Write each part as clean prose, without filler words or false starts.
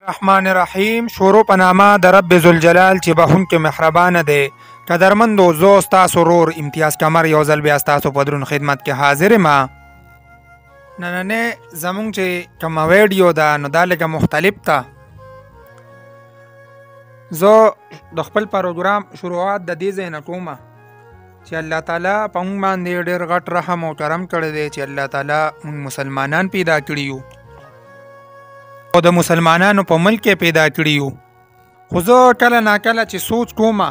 الرحمن الرحیم. شروع په نامه د رب ذوالجلال چې بخښونکی مهربانه دی. قدرمندو، زه ستاسو ورور امتیاز کمر یو ځل بیا ستاسو په دروند خدمت کې حاضر یم. نننې زمونږ چې کومه ویډیو ده نو دا لږه مختلف ده. زه د خپل پروګرام شروعات د دې ځای نه کومه چې الله تعالی په موږ باندې ډېر غټ رحم او کرم کړی دی چې الله تعالی موږ مسلمانان پیدا کړي یو او د مسلمانانو په ملک پیدا کړي یو. خو زه کله ناکله چې سوچ کومه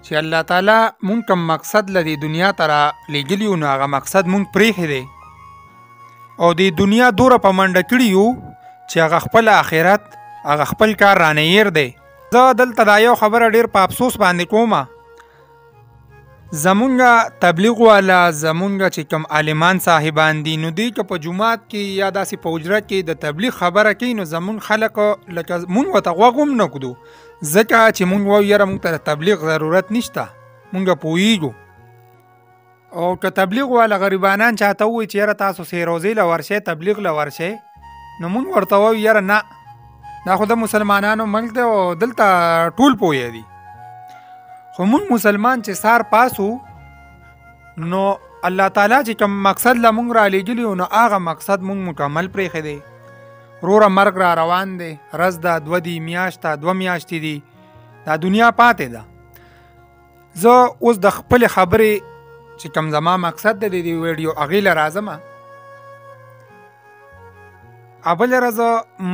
چې الله تعالی مونږ کوم مقصد لري دنیا ته را لېږلي یو، نو هغه مقصد مونږ پرېښی دی او د دنیا دوره په منډه کړي یو چې هغه خپل آخرت هغه خپل کار رانه هیر دی. زه دلته دا یو خبره ډېر په افسوس باندې کومه، زمونږ تبلیغ والا زمونږ چې کوم عالمان صاحبان دي نو دوی که په جومات کې یا داسې په حجره کې د تبلیغ خبره کوي نو زمونږ خلک لکه مونږ ورته غوږ هم نه ږدو، ځکه چې مونږ وایو یاره مونږ ته د تبلیغ ضرورت نشته، مونږ پوهیږو. او که تبلیغ والا غریبانان چاته ووایي چې یاره تاسو سیروزې له ورشئ تبلیغ له ورشئ نو مونږ ورته وایو یاره نه، دا خو د مسلمانانو ملک دی او دلته ټول پوهه دي. خو مونږ مسلمان چې سار پاسو نو الله تعالی چې کوم مقصد له مونږ را لېږلي نو هغه مقصد مونږ مکمل پرېښی دی. وروره مرګ را روان دی، ورځ ده، دوه دي، میاشت ده، 2 میاشتې دي، دا دنیا پاتې ده. زه اوس د خپلې خبرې چې کوم زما مقصد دی د دې ویډیو هغې له راځم. بله ورځ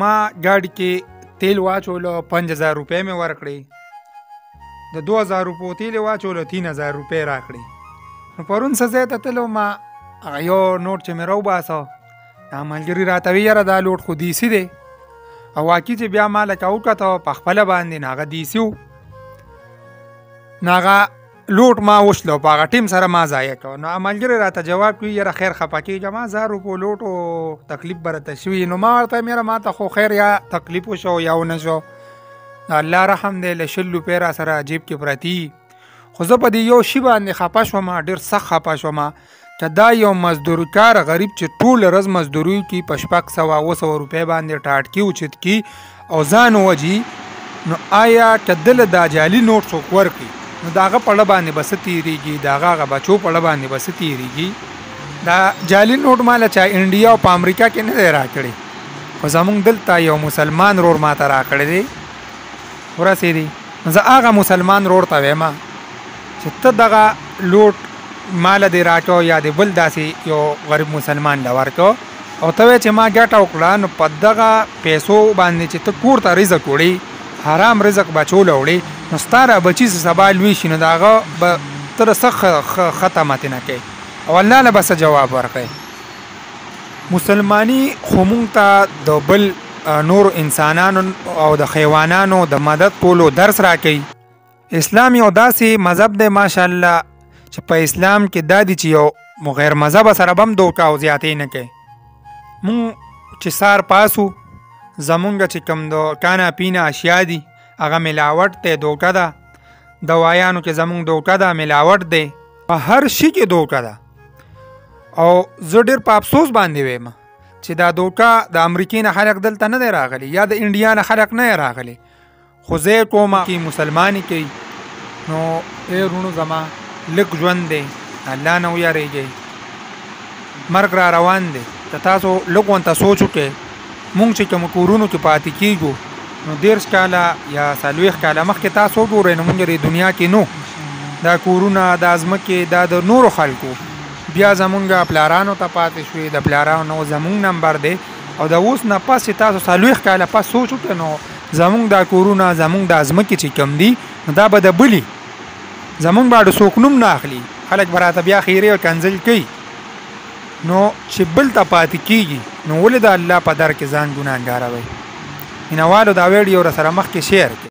ما ګاډي کې تیل واچولو، 5000 روپۍ مې ورکړې، د 2000 روپو تیل یې واچولو، 3000 روپۍ راکړې. نو پرون څه ځای ته تلو، ما هغه یو نوټ چې مې راوباسه دا ملګري راته وی یاره دا لوټ خو دیسي دی، او واقعي چې بیا ما لکه وکته په خپله باندې نو هغه دیسي و، نو هغه لوټ ما وشلو په هغه ټیم سره ما ضایع کړو. نو ملګري راته جواب کوي یاره خیر خفه کېږه، ما 1000 روپو لوټ او تکلیف به راته شوي. نو ما ورته ویم یاره ما ته خو خیر یا تکلیف وشو یا ونه شو، الله رحم دی، له 100 روپۍ را سره جیب کې پرتي. خو زه په دې یو شي باندې خفه شوم، ډېر سخت خفه شوم چې دا یو مزدوري کار غریب چې ټوله ورځ مزدوري کوي په 600 روپۍ باندې ټاټکي اوچت کي او ځان ووجي، نو آیا که دله دا جعلي نوټ څوک ورکړي نو د هغه په اړه باندې به څه تېرېږي، د هغه بچو په اړه باندې به څه تېرېږي. دا جعلي نوټ ماله چا انډیا او په امریکا کې نه دی راکړی، خو زمونږ دلته یو مسلمان رور ما ته راکړی دی ورسېدی. زه هغه مسلمان رور ته وایم چې ته دغه لوټ ماله دې راکړو یا د بل داسې یو غریب مسلمان له ورکړو او ته وایې چې ما ګټه وکړه، نو په دغه پیسو باندې چې ته کور ته رزق وړې، حرام رزق بچو له وړې، نو ستا را بچي چې سبا لوی شي نو د هغه به ته څه ختماتې نه کوې او الله له به څه جواب ورکوې. مسلماني خو مونږ ته د بل نور انسانانو او د حیوانانو د مدد کولو درس راکوي. اسلام یو داسې مذهب دی ماشاءالله چې په اسلام کې دا دي چې یو غیر مذهبه سره به هم دوکه او زیاتې نه کوي. مونږ چې سار پاسو زمونږ چې کوم د کانا پینا اشیا دي هغه ملاوټ دی، دوکه ده. دوایانو کې زمونږ دوکه ده، ملاوټ دی، په هر شي کې دوکه ده. او زه ډېر په افسوس باندې ویم چې دا دوکه د امریکې نه خلک دلته نه دی راغلی یا د انډیا نه خلک نه دی راغلی، خو زه یې کومه چې مسلمانې کوي. نو ای وروڼو زما لږ ژوند دی، الله نه ویارېږئ، مرګ را روان دی. که تاسو لږ ورته سوچ وکړئ، مونږ چې کوم کورونو کې پاتې کېږو نو 30 کاله یا 40 کاله مخکې تاسو وګورئ نو مونږ د دنیا کې نو دا کورونه دا ځمکې دا د نورو خلکو بیا زمونږ پلارانو ته پاتې شوې، د پلارانو زمونږ نمبر دی او د اوس نه پس چې تاسو 40 کاله پس سوچ وکړئ نو زمونږ دا کورونه زمونږ دا ځمکې چې کم دي نو دا به د بلي زمونږ به څوک نوم نه اخلي، خلک به راته بیا خیرې او کنځل کوي. نو چې بل ته پاتې کېږي نو ولې د الله په در کې ځان ګناهګاروئ. مینهوالو دا ویډیو راسره مخکې شیر کړئ.